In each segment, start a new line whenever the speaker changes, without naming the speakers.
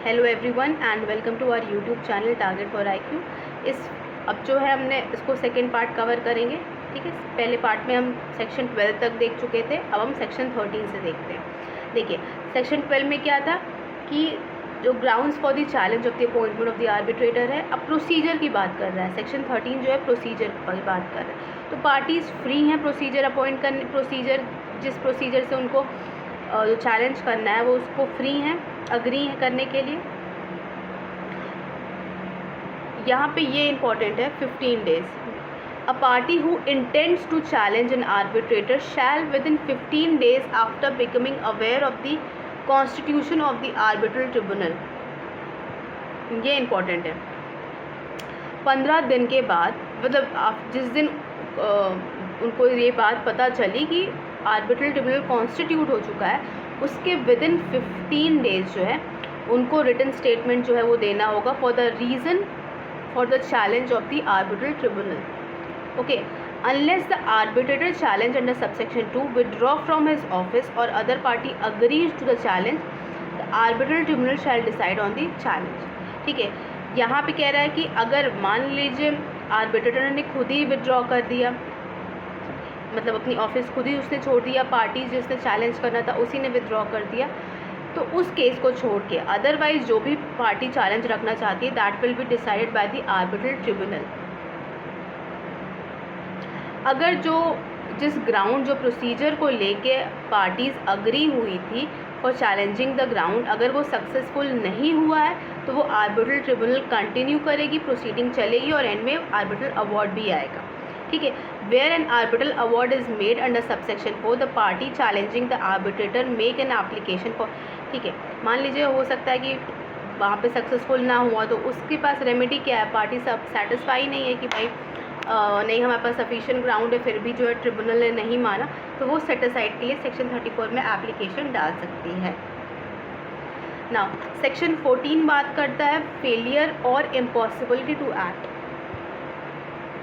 Hello everyone and welcome to our YouTube channel target for IQ. इस अब जो है हमने इसको सेकेंड पार्ट कवर करेंगे। ठीक है, पहले पार्ट में हम सेक्शन 12 तक देख चुके थे, अब हम सेक्शन 13 से देखते हैं। देखिए, सेक्शन 12 में क्या था कि जो grounds for the challenge of the appointment of the arbitrator है, अब प्रोसीजर की बात कर रहा है। सेक्शन 13 जो है प्रोसीजर पर बात कर रहा है। तो पार्टीज़ फ्री हैं प्रोसीजर अपॉइंट करने, प्रोसीजर जिस प्रोसीजर से उनको जो चैलेंज करना है वो उसको फ्री हैं, अग्री है करने के लिए। यहाँ पे ये इम्पॉर्टेंट है 15 days. A party who intends to challenge an arbitrator shall within 15 days after becoming aware of the constitution of the arbitral tribunal, ये इम्पॉर्टेंट है। 15 दिन के बाद, मतलब जिस दिन उनको ये बात पता चली कि आर्बिट्रल ट्रिब्यूनल कॉन्स्टिट्यूट हो चुका है, उसके विद इन 15 डेज जो है उनको रिटन स्टेटमेंट जो है वो देना होगा for the reason for the challenge of the arbitral tribunal. Okay, unless the arbitrator challenge under subsection 2 withdraw from his office or other party agrees to the challenge, the arbitral tribunal shall decide on the challenge. ठीक है, यहाँ पे कह रहा है कि अगर मान लीजिए आर्बिट्रेटर ने खुद ही विदड्रॉ कर दिया, मतलब अपनी ऑफिस खुद ही उसने छोड़ दिया, पार्टी जिसने चैलेंज करना था उसी ने विदड्रॉ कर दिया, तो उस केस को छोड़ के अदरवाइज जो भी पार्टी चैलेंज रखना चाहती है that will be decided by the arbitral tribunal. अगर जिस ग्राउंड जो प्रोसीजर को लेके पार्टीज़ अग्री हुई थी फॉर चैलेंजिंग द ग्राउंड, अगर वो सक्सेसफुल नहीं हुआ है तो वो आर्बिट्रल ट्रिब्यूनल कंटिन्यू करेगी, प्रोसीडिंग चलेगी और एंड में आर्बिट्रल अवार्ड भी आएगा। ठीक है, where an arbitral award is made under subsection 4 the party challenging the arbitrator make an application for. ठीक है, मान लीजिए हो सकता है कि वहाँ पे सक्सेसफुल ना हुआ तो उसके पास रेमेडी क्या है, पार्टी सब सेटिस्फाई नहीं है कि भाई नहीं हमारे पास सफिशिएंट ग्राउंड है, फिर भी जो है ट्रिब्यूनल ने नहीं माना, तो वो सेटिसाइड के लिए सेक्शन 34 में एप्लीकेशन डाल सकती है। नाउ सेक्शन 14 बात करता है फेलियर और impossibility to act.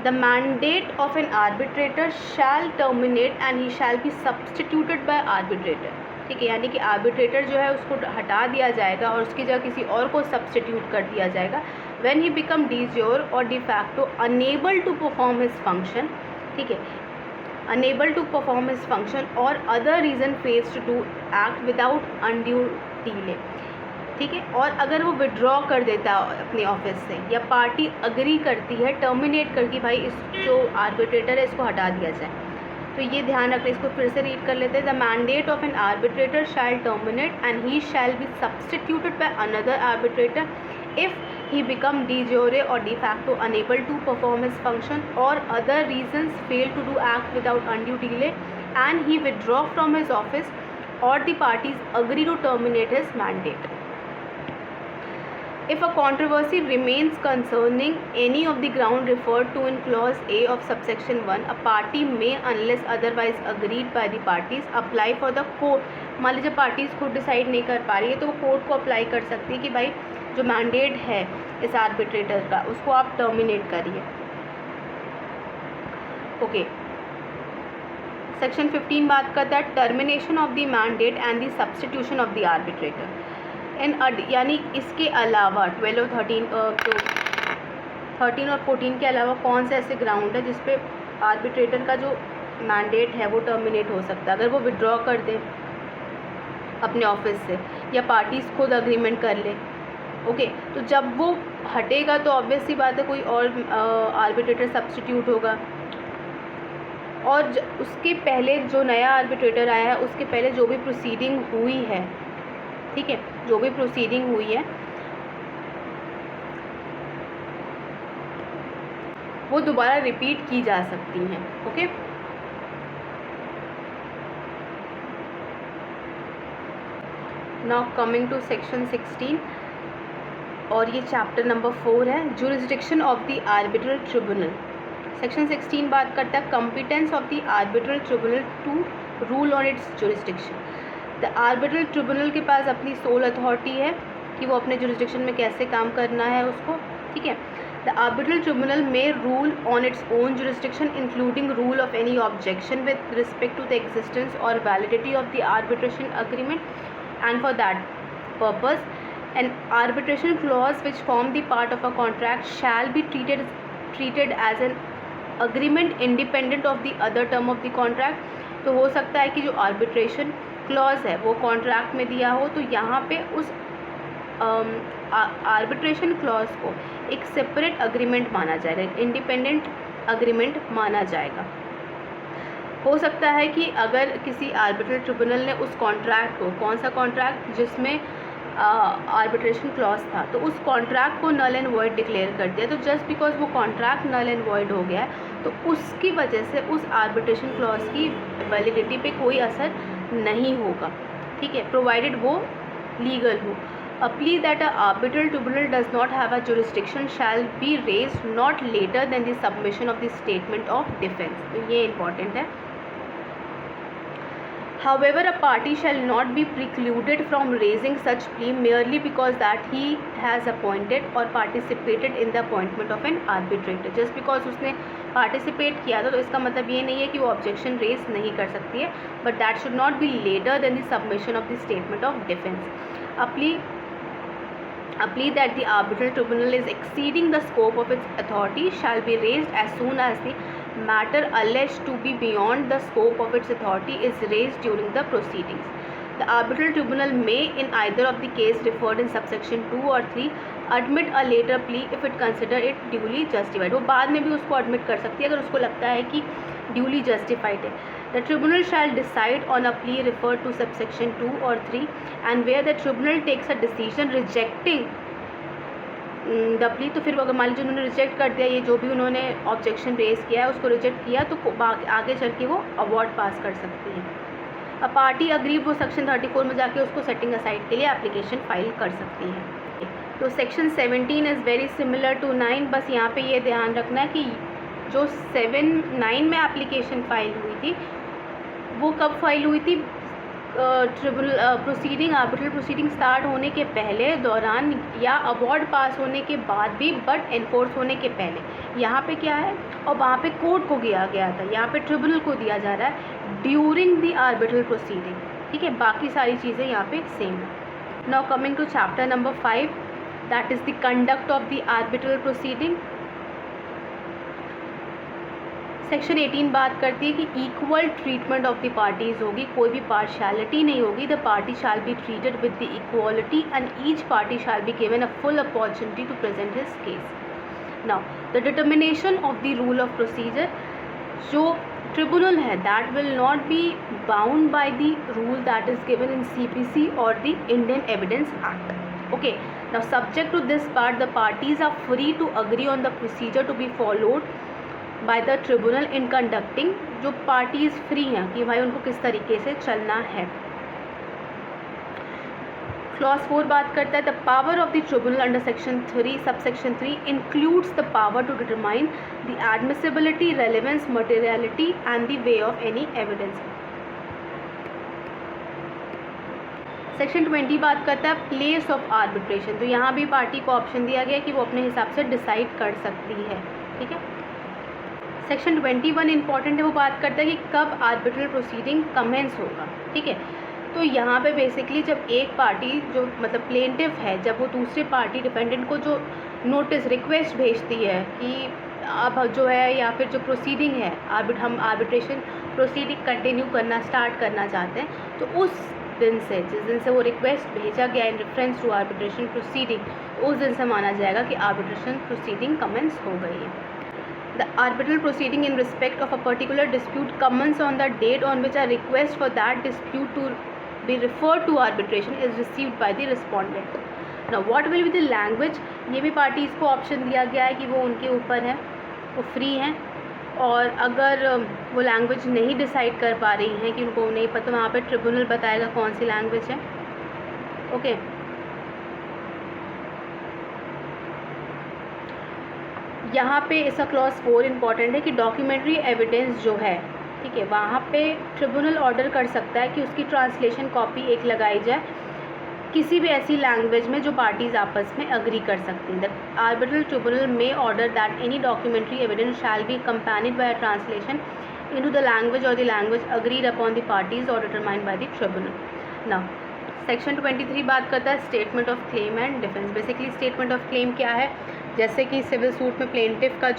The mandate of an arbitrator shall terminate and he shall be substituted by arbitrator। ठीक है, यानी कि आर्बिट्रेटर जो है उसको हटा दिया जाएगा और उसकी जगह किसी और को सब्सटीट्यूट कर दिया जाएगा when he become de jure or de facto unable to perform his function। ठीक है, unable to perform his function or other reason fails to do act without undue delay। ठीक है, और अगर वो विड्रॉ कर देता है अपनी ऑफिस से या पार्टी अग्री करती है टर्मिनेट करके भाई इस जो आर्बिट्रेटर है इसको हटा दिया जाए, तो ये ध्यान रखना। इसको फिर से रीड कर लेते हैं। The mandate of an arbitrator shall terminate and he shall be substituted by another arbitrator if he become de jure or de facto unable to perform his function or other reasons fail to do act without undue delay and he withdraw from his office or the parties agree to terminate his mandate। If a controversy remains concerning any of the ground referred to in clause A of subsection 1, a party may unless otherwise agreed by the parties apply for the court। मान लीजिए parties खुद decide नहीं कर पा रही है तो वो कोर्ट को अप्लाई कर सकती है कि भाई जो मैंडेट है इस आर्बिट्रेटर का उसको आप टर्मिनेट करिए। ओके, सेक्शन 15 बात करता है termination of the mandate and the substitution of the arbitrator. यानी इसके अलावा 12 और 13 तो 13 और 14 के अलावा कौन से ऐसे ग्राउंड है जिस पे आर्बिट्रेटर का जो मैंडेट है वो टर्मिनेट हो सकता है अगर वो विड्रॉ कर दे अपने ऑफिस से या पार्टीज़ खुद अग्रीमेंट कर ले। ओके, तो जब वो हटेगा तो ऑब्वियस सी बात है कोई और आर्बिट्रेटर सब्सटीट्यूट होगा, और उसके पहले जो नया आर्बिट्रेटर आया है उसके पहले जो भी प्रोसीडिंग हुई है, ठीक है, जो भी प्रोसीडिंग हुई है वो दोबारा रिपीट की जा सकती हैं। Okay, now coming to section 16 और ये चैप्टर नंबर 4 है, jurisdiction of the arbitral tribunal. Section 16 बात करता है competence of the arbitral tribunal to rule on its jurisdiction. The arbitral tribunal के पास अपनी सोल अथॉरिटी है कि वो अपने जुरिस्डिक्शन में कैसे काम करना है उसको। ठीक है, the arbitral tribunal may rule on its own jurisdiction including rule of any objection with respect to the existence or validity of the arbitration agreement and for that purpose An arbitration clause which form the part of a contract shall be treated as an agreement independent of the other term of the contract. तो हो सकता है कि जो arbitration clause है वो contract में दिया हो, तो यहाँ पे उस arbitration clause को एक separate agreement माना जाएगा, independent agreement माना जाएगा. हो सकता है कि अगर किसी आर्बिट्रल ट्रिब्यूनल ने उस कॉन्ट्रैक्ट को, कौन सा कॉन्ट्रैक्ट जिसमें आर्बिट्रेशन क्लॉज था, तो उस कॉन्ट्रैक्ट को नल एंड वॉइड डिक्लेयर कर दिया, तो जस्ट बिकॉज वो कॉन्ट्रैक्ट नल एंड वॉइड हो गया है तो उसकी वजह से उस आर्बिट्रेशन क्लॉज की वैलिडिटी पे कोई असर नहीं होगा. ठीक है, प्रोवाइडेड वो लीगल हो. A plea that an arbitral tribunal does not have a jurisdiction shall be raised not later than the submission of the statement of defense. तो ये important है. However, a party shall not be precluded from raising such plea merely because that he has appointed or participated in the appointment of an arbitrator. Just because उसने participate किया था तो इसका मतलब ये नहीं है कि वो objection raise नहीं कर सकती है, but that should not be later than the submission of the statement of defense. A plea that the arbitral tribunal is exceeding the scope of its authority shall be raised as soon as the matter alleged to be beyond the scope of its authority is raised during the proceedings. The arbitral tribunal may, in either of the case referred in subsection 2 or 3, admit a later plea if it consider it duly justified. वो बाद में भी उसको admit कर सकती है अगर उसको लगता है कि duly justified है. The tribunal shall decide on a plea referred to subsection 2 or 3, and where the tribunal takes a decision rejecting the plea, तो फिर अगर मान लीजिए उन्होंने रिजेक्ट कर दिया, ये जो भी उन्होंने ऑब्जेक्शन रेज किया है उसको रिजेक्ट किया, तो आगे चल के वो अवार्ड पास कर सकती है. अ पार्टी अग्रीव वो सेक्शन 34 में जाके उसको सेटिंग असाइड के लिए एप्लीकेशन फाइल कर सकती है. तो section 17 is very similar to 9. बस यहाँ पे ये ध्यान रखना है कि जो 9 में एप्लीकेशन फाइल हुई थी वो कब फाइल हुई थी, tribunal proceeding, arbitral proceeding start होने के पहले, दौरान या अवार्ड पास होने के बाद भी, बट एनफोर्स होने के पहले. यहाँ पे क्या है, और वहाँ पे कोर्ट को दिया गया था, यहाँ पे ट्रिब्यूनल को दिया जा रहा है ड्यूरिंग द आर्बिट्रल प्रोसीडिंग. ठीक है, बाकी सारी चीज़ें यहाँ पे सेम है. Now coming to chapter number 5, that is the conduct of the arbitral proceeding. Section 18 बात करती है कि equal treatment of the parties होगी, कोई भी पार्शियलिटी नहीं होगी. The party shall be treated with the equality and each party shall be given a full opportunity to present his case. Now the determination of the rule of procedure, जो tribunal है that will not be bound by the rule that is given in CPC और the Indian evidence act. Okay, now subject to this part the parties are free to agree on the procedure to be followed by the tribunal in conducting. जो parties free हैं कि भाई उनको किस तरीके से चलना है. क्लॉज 4 बात करता है the power of the tribunal under section 3 subsection 3 includes the power to determine the admissibility, relevance, materiality and the way of any evidence. Section 20 बात करता है प्लेस ऑफ आर्बिट्रेशन. तो यहाँ भी पार्टी को ऑप्शन दिया गया कि वो अपने हिसाब से डिसाइड कर सकती है. ठीक है, सेक्शन 21 इंपॉर्टेंट है, वो बात करता है कि कब आर्बिट्रल प्रोसीडिंग कमेंस होगा. ठीक है, तो यहाँ पे बेसिकली जब एक पार्टी जो मतलब प्लेंटिफ है, जब वो दूसरी पार्टी डिफेंडेंट को जो नोटिस रिक्वेस्ट भेजती है कि अब जो है या फिर जो प्रोसीडिंग है हम आर्बिट्रेशन प्रोसीडिंग कंटिन्यू करना स्टार्ट करना चाहते हैं, तो उस दिन से, जिस दिन से वो रिक्वेस्ट भेजा गया in reference to arbitration proceeding, उस दिन से माना जाएगा कि आर्बिट्रेशन प्रोसीडिंग कमेंस हो गई है. The arbitral proceeding in respect of a particular dispute commence on the date on which a request for that dispute to be referred to arbitration is received by the respondent. Now what will be the language? ये भी parties को option दिया गया है कि वो उनके ऊपर है, वो फ्री हैं, और अगर वो लैंग्वेज नहीं डिसाइड कर पा रही हैं कि उनको नहीं पता, वहाँ पे ट्रिब्यूनल बताएगा कौन सी लैंग्वेज है. ओके, यहाँ पे इसका क्लॉज 4 इंपॉर्टेंट है कि डॉक्यूमेंट्री एविडेंस जो है, ठीक है, वहाँ पे ट्रिब्यूनल ऑर्डर कर सकता है कि उसकी ट्रांसलेशन कॉपी एक लगाई जाए किसी भी ऐसी लैंग्वेज में जो पार्टीज़ आपस में अग्री कर सकती हैं. The arbitral tribunal may order that any documentary evidence shall be accompanied by translation into the language or the language agreed upon the parties or determined by the tribunal. Now section 23 बात करता है statement of claim and defence. Basically statement of claim क्या है, जैसे कि civil suit में plaintiff का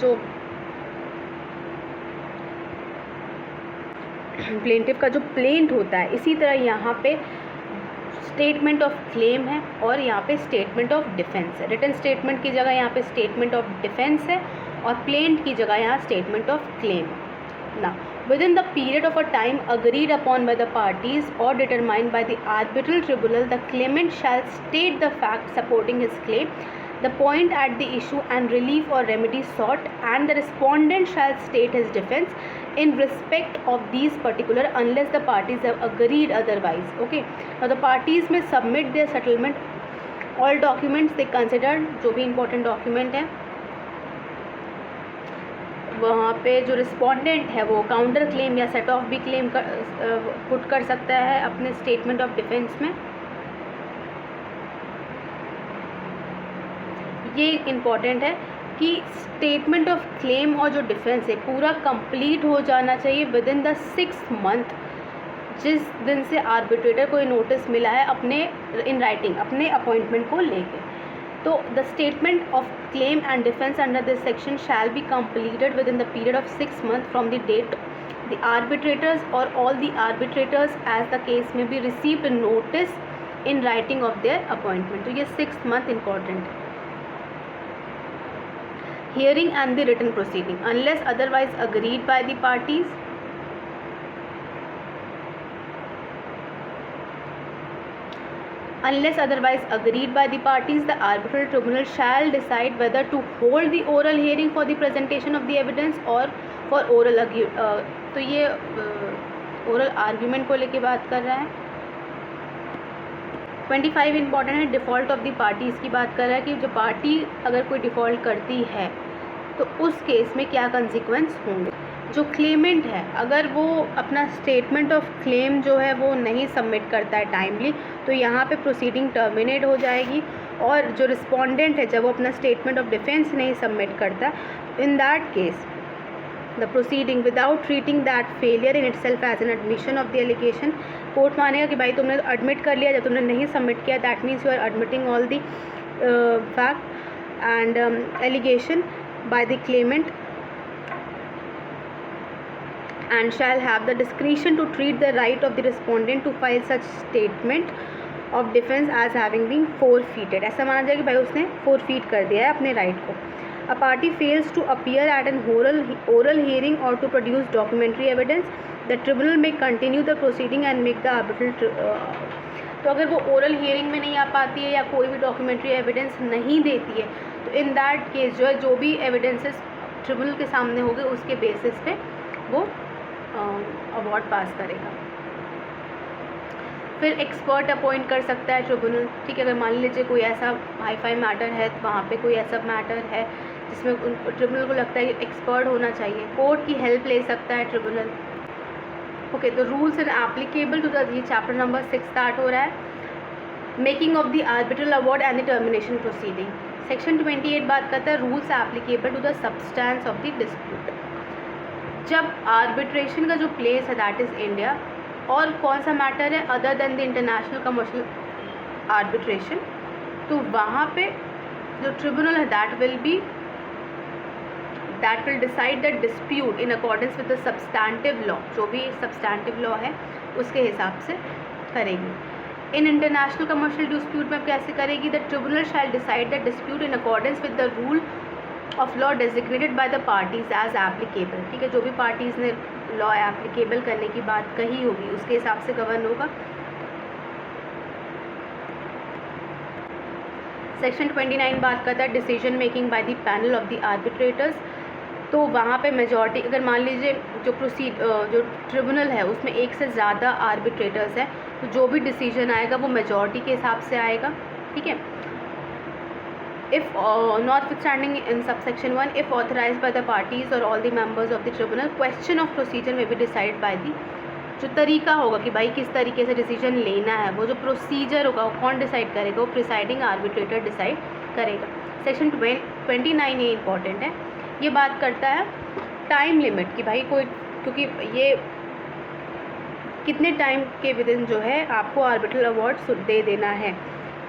जो प्लेंट होता है, इसी तरह यहाँ पे स्टेटमेंट ऑफ क्लेम है और यहाँ पे स्टेटमेंट ऑफ डिफेंस है। रिटन स्टेटमेंट की जगह यहाँ पे स्टेटमेंट ऑफ डिफेंस है और प्लेंट की जगह यहाँ स्टेटमेंट ऑफ क्लेम। ना within the period of a time agreed upon by the parties or determined by the arbitral tribunal, the claimant shall state the fact supporting his claim, the point at the issue and relief or remedy sought, and the respondent shall state his defense in respect of these particular unless the parties have agreed otherwise. Okay, now the parties may submit their settlement all documents they considered, जो भी important document है वहाँ पे जो respondent है वो counter claim या set of भी क्लेम पुट कर सकता है अपने स्टेटमेंट ऑफ डिफेंस में। ये इम्पॉर्टेंट है कि स्टेटमेंट ऑफ क्लेम और जो डिफेंस है पूरा कंप्लीट हो जाना चाहिए विद इन द 6 मंथ, जिस दिन से आर्बिट्रेटर को ये नोटिस मिला है अपने इन राइटिंग अपने अपॉइंटमेंट को लेके। तो the statement of claim and defense under this section shall be completed within the period of 6 months from the date the arbitrators or all the arbitrators as the case may be received a notice in writing of their appointment। तो ये 6 month important है। Hearing and the written proceeding unless otherwise agreed by the parties, unless otherwise agreed by the parties, the arbitral tribunal shall decide whether to hold the oral hearing for the presentation of the evidence or for oral तो ये oral argument को लेके बात कर रहा है। 25 important है, default of the parties की बात कर रहा है कि जो पार्टी अगर कोई डिफ़ॉल्ट करती है तो उस केस में क्या कंसिक्वेंस होंगे। जो क्लेमेंट है अगर वो अपना स्टेटमेंट ऑफ क्लेम जो है वो नहीं सबमिट करता है टाइमली, तो यहाँ पे प्रोसीडिंग टर्मिनेट हो जाएगी। और जो रिस्पोंडेंट है जब वो अपना स्टेटमेंट ऑफ डिफेंस नहीं सबमिट करता, in that case the proceeding without treating that failure in itself as an admission of the allegation, court मानेगा कि भाई तुमने एडमिट कर लिया, जब तुमने नहीं सबमिट किया that means you are admitting all the fact and allegation by the claimant and shall have the discretion to treat the right of the respondent to file such statement of defense as having been forfeited। ऐसा माना जाए कि भाई उसने forfeit कर दिया है अपने right को। A party fails to appear at an oral hearing or to produce documentary evidence, the tribunal may continue the proceeding and make the arbitral तो अगर वो oral hearing में नहीं आ पाती है या कोई भी documentary evidence नहीं देती है, तो in that case जो भी evidences tribunal के सामने होंगे उसके basis पे वो अवार्ड पास करेगा। फिर एक्सपर्ट अपॉइंट कर सकता है ट्रिब्यूनल। ठीक है, अगर मान लीजिए कोई ऐसा हाई फाई मैटर है, वहाँ पे कोई ऐसा मैटर है जिसमें ट्रिब्यूनल को लगता है कि एक्सपर्ट होना चाहिए, कोर्ट की हेल्प ले सकता है ट्रिब्यूनल। ओके, तो rules and applicable to the ये चैप्टर नंबर 6 स्टार्ट हो रहा है, making of the arbitral award and the termination proceeding. Section 28 बात करता है rules applicable to the substance of the dispute. जब आर्बिट्रेशन का जो प्लेस है दैट इज़ इंडिया, और कौन सा मैटर है other than the international commercial arbitration, तो वहाँ पे जो ट्रिब्यूनल है that will decide the dispute in accordance with the substantive law. जो भी सब्सटैंटिव लॉ है उसके हिसाब से करेगी। इन इंटरनेशनल कमर्शियल डिस्प्यूट में कैसे करेगी, the tribunal shall decide the dispute in accordance with the rule of law designated by the parties as applicable. ठीक है, जो भी पार्टीज़ ने लॉ एप्लीकेबल करने की बात कही होगी उसके हिसाब से गवर्न होगा। सेक्शन 29 बात करता है decision making by the panel of the arbitrators. तो वहाँ पे मेजॉरिटी, अगर मान लीजिए जो ट्रिब्यूनल है उसमें एक से ज़्यादा आर्बिट्रेटर्स हैं, तो जो भी डिसीजन आएगा वो मेजॉरिटी के हिसाब से आएगा। ठीक है, if notwithstanding in subsection 1, if authorized by the parties or all the members of the tribunal, question of procedure may be decided by the, जो तरीका होगा कि भाई किस तरीके से डिसीजन लेना है, वो जो प्रोसीजर होगा वो कौन डिसाइड करेगा, वो प्रिसाइडिंग आर्बिट्रेटर डिसाइड करेगा। सेक्शन 29 ये इंपॉर्टेंट है, ये बात करता है टाइम लिमिट की भाई कोई, क्योंकि ये कितने टाइम के विद इन जो है आपको आर्बिट्रल अवार्ड दे देना है,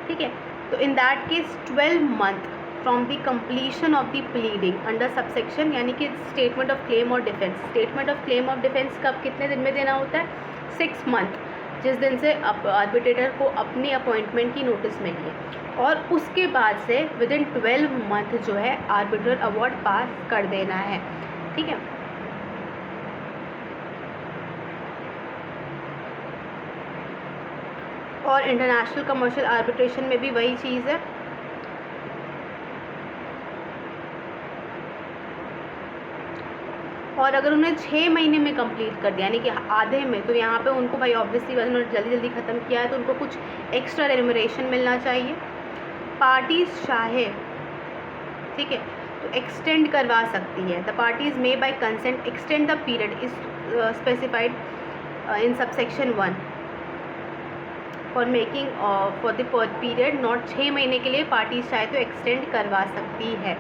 ठीक है। तो इन that case 12 month from the completion of the pleading under subsection, यानी कि स्टेटमेंट ऑफ क्लेम और डिफेंस। स्टेटमेंट ऑफ क्लेम और डिफेंस कब कितने दिन में देना होता है? 6 मंथ, जिस दिन से आर्बिट्रेटर को अपनी अपॉइंटमेंट की नोटिस मिली है, और उसके बाद से विद इन 12 मंथ जो है आर्बिट्रल अवार्ड पास कर देना है, ठीक है। और इंटरनेशनल कमर्शियल आर्बिट्रेशन में भी वही चीज़ है। और अगर उन्हें 6 महीने में कंप्लीट कर दिया, यानी कि आधे में, तो यहाँ पे उनको भाई ऑब्वियसली बात, उन्होंने जल्दी जल्दी ख़त्म किया है तो उनको कुछ एक्स्ट्रा रेम्यूनरेशन मिलना चाहिए। पार्टीज़ चाहे, ठीक है, तो एक्सटेंड करवा सकती है। The parties may bye consent extend the period is specified in subsection 1 for making for the period not 6 महीने के लिए पार्टीज़ चाहे तो एक्सटेंड करवा सकती है।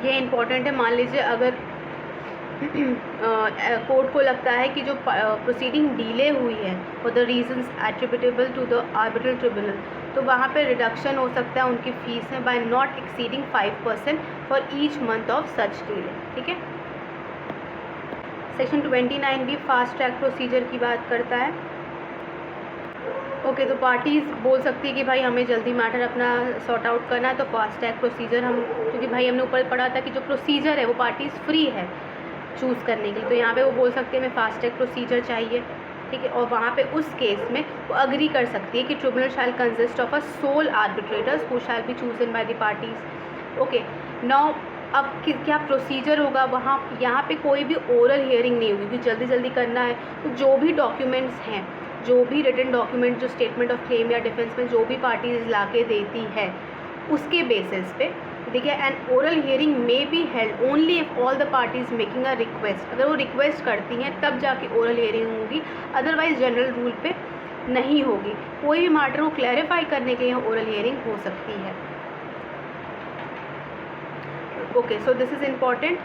ये इम्पॉर्टेंट है। मान लीजिए अगर कोर्ट को लगता है कि जो प्रोसीडिंग डिले हुई है for the reasons attributable to the arbitral tribunal, तो वहाँ पे रिडक्शन हो सकता है उनकी फ़ीस में by not exceeding 5% for each month of such delay, ठीक है। सेक्शन 29 भी फास्ट ट्रैक प्रोसीजर की बात करता है। ओके, तो पार्टीज़ बोल सकती है कि भाई हमें जल्दी मैटर अपना सॉर्ट आउट करना है, तो फास्ट ट्रैक प्रोसीजर हम, क्योंकि भाई हमने ऊपर पढ़ा था कि जो प्रोसीजर है वो पार्टीज़ फ्री है चूज़ करने के लिए, तो यहाँ पे वो बोल सकते हैं हमें फास्ट ट्रैक प्रोसीजर चाहिए, ठीक है। और वहाँ पे उस केस में वो अग्री कर सकती है कि tribunal shall consist of a sole arbitrators who shall be chosen by the parties. Okay, now अब क्या प्रोसीजर होगा वहाँ, यहाँ पे कोई भी ओरल हियरिंग नहीं होगी क्योंकि जल्दी जल्दी करना है। तो जो भी डॉक्यूमेंट्स हैं, जो भी रिटन डॉक्यूमेंट जो स्टेटमेंट ऑफ क्लेम या डिफेंस में जो भी पार्टीज ला के देती है, उसके बेसिस पे देखिए N oral hearing may be held only if all the parties making a request. अगर वो रिक्वेस्ट करती हैं तब जाके ओरल हियरिंग होगी, अदरवाइज जनरल रूल पे नहीं होगी। कोई भी मैटर को क्लैरिफाई करने के लिए ओरल हियरिंग हो सकती है। Okay, so this is important.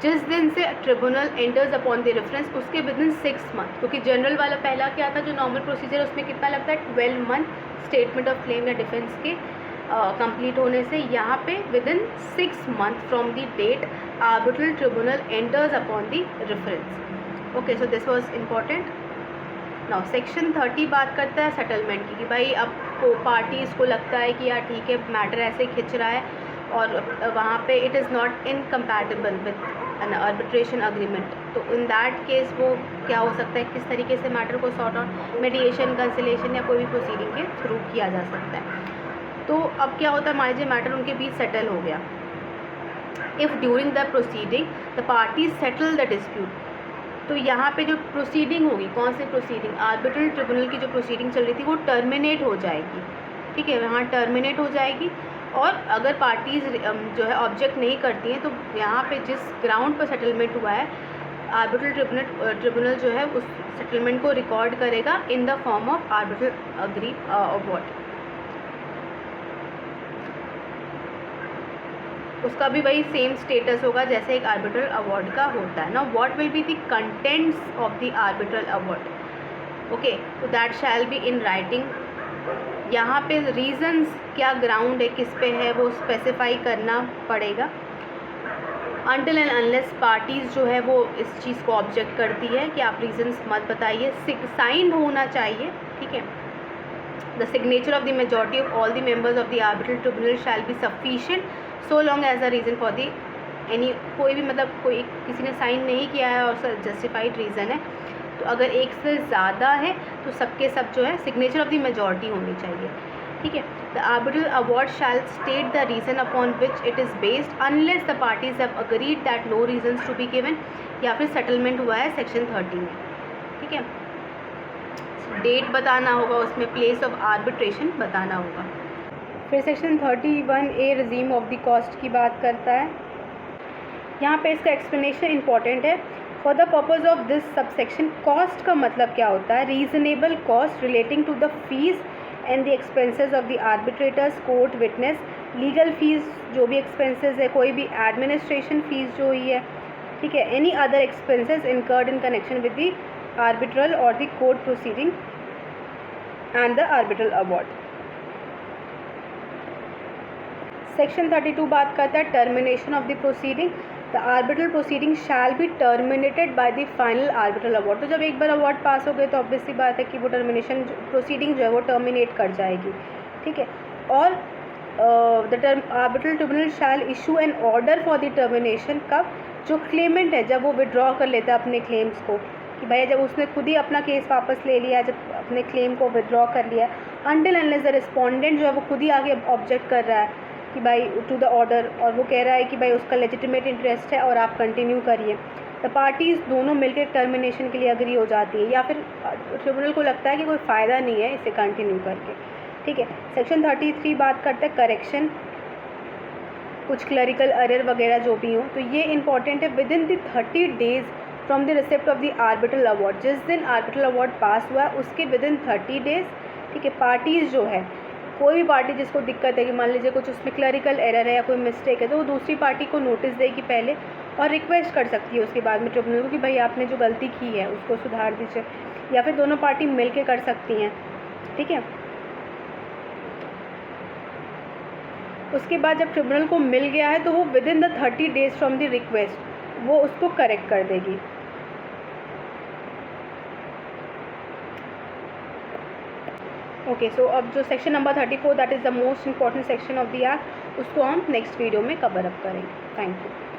जिस दिन से tribunal enters upon the reference, उसके विद इन 6 मंथ, क्योंकि जनरल वाला पहला क्या था जो नॉर्मल प्रोसीजर, उसमें कितना लगता है 12 मंथ स्टेटमेंट ऑफ क्लेम या डिफेंस के कंप्लीट होने से। यहाँ पे within 6 month from the date arbitral tribunal enters upon the reference. Okay, so this was important. Now section 30 बात करता है सेटलमेंट की, कि भाई अब को पार्टीज़ को लगता है कि यार ठीक है मैटर ऐसे खिंच रहा है और वहाँ पे it is not incompatible with N arbitration agreement, तो इन दैट केस वो क्या हो सकता है, किस तरीके से मैटर को सॉर्ट आउट मेडिएशन, कंसिलेशन या कोई भी प्रोसीडिंग के थ्रू किया जा सकता है। तो अब क्या होता है, मान लीजिए मैटर उनके बीच सेटल हो गया। If during the proceeding the parties settle the dispute, तो यहाँ पे जो प्रोसीडिंग होगी, कौन सी प्रोसीडिंग, आर्बिट्रल ट्रिब्यूनल की जो प्रोसीडिंग चल रही थी वो टर्मिनेट हो जाएगी, ठीक है, वहाँ टर्मिनेट हो जाएगी। और अगर पार्टीज़ जो है ऑब्जेक्ट नहीं करती हैं, तो यहाँ पे जिस ग्राउंड पर सेटलमेंट हुआ है आर्बिट्रल ट्रिब्यूनल जो है उस सेटलमेंट को रिकॉर्ड करेगा in the form of arbitral agree award. उसका भी वही सेम स्टेटस होगा जैसे एक आर्बिट्रल अवार्ड का होता है ना। What will be the contents of the arbitral award? Okay, तो that shall be in writing. यहाँ पे रीजंस क्या ग्राउंड है, किस पे है, वो स्पेसिफाई करना पड़ेगा। अनटिल एंड अनलेस पार्टीज़ जो है वो इस चीज़ को ऑब्जेक्ट करती है कि आप रीजंस मत बताइए, साइंड होना चाहिए, ठीक है। The signature of the majority of all the members of the arbitral tribunal shall be sufficient so long as a reason for the any, कोई भी मतलब कोई किसी ने साइन नहीं किया है और जस्टिफाइड रीज़न है, तो अगर एक से ज़्यादा है तो सबके सब जो है सिग्नेचर ऑफ द मेजॉरिटी होनी चाहिए, ठीक है। The arbitral award shall state the reason upon which it is based unless the parties have agreed that no reasons to be given, या फिर सेटलमेंट हुआ है सेक्शन 30 में, ठीक है। डेट बताना होगा, उसमें प्लेस ऑफ आर्बिट्रेशन बताना होगा। फिर section 31A regime of the cost की बात करता है। यहाँ पे इसका एक्सप्लेनेशन इंपॉर्टेंट है। For the purpose of this subsection, cost का मतलब क्या होता है, reasonable cost relating to the fees and the expenses of the arbitrators, court witness, legal fees जो भी एक्सपेंसेस है, कोई भी एडमिनिस्ट्रेशन फीस जो हुई है, ठीक है, any other expenses incurred in connection with the arbitral or the court proceeding and the arbitral award. Section 32 बात करता है termination of the proceeding. The arbitral proceeding shall be terminated by the final arbitral award. तो जब एक बार award पास हो गए तो obviously बात है कि वो टर्मिनेशन प्रोसीडिंग जो है वो टर्मिनेट कर जाएगी, ठीक है. और the arbitral tribunal shall issue an order for the termination. कब? जो क्लेमेंट है जब वो विड्रॉ कर लेता है अपने क्लेम्स को, कि भाई जब उसने खुद ही अपना केस वापस ले लिया, जब अपने क्लेम को विड्रॉ कर लिया, अनटिल अनलेस द रिस्पोंडेंट जो है वो खुद ही आगे ऑब्जेक्ट कर रहा है कि भाई टू द ऑर्डर, और वो कह रहा है कि भाई उसका लेजिटिमेट इंटरेस्ट है और आप कंटिन्यू करिए, द पार्टीज़ दोनों मिलकर टर्मिनेशन के लिए अग्री हो जाती है, या फिर ट्रिब्यूनल को लगता है कि कोई फ़ायदा नहीं है इसे कंटिन्यू करके, ठीक है. सेक्शन 33 बात करता है करेक्शन, कुछ क्लरिकल एरर वगैरह जो भी हो, तो ये इंपॉर्टेंट है. With in the 30 days from the receipt of the arbitral award, जिस दिन आर्बिट्रल अवार्ड पास हुआ उसके विद इन 30 डेज़, ठीक है, पार्टीज़ जो है, कोई भी पार्टी जिसको दिक्कत है कि मान लीजिए कुछ उसमें क्लरिकल एरर है या कोई मिस्टेक है, तो वो दूसरी पार्टी को नोटिस देगी पहले और रिक्वेस्ट कर सकती है उसके बाद में ट्रिब्यूनल को कि भाई आपने जो गलती की है उसको सुधार दीजिए, या फिर दोनों पार्टी मिल के कर सकती हैं, ठीक है. उसके बाद जब ट्रिब्यूनल को मिल गया है तो वो with in the 30 days from the request वो उसको करेक्ट कर देगी. ओके, सो अब जो section number 34 that is the most important section of the act, उसको हम नेक्स्ट वीडियो में कवर अप करेंगे. Thank you.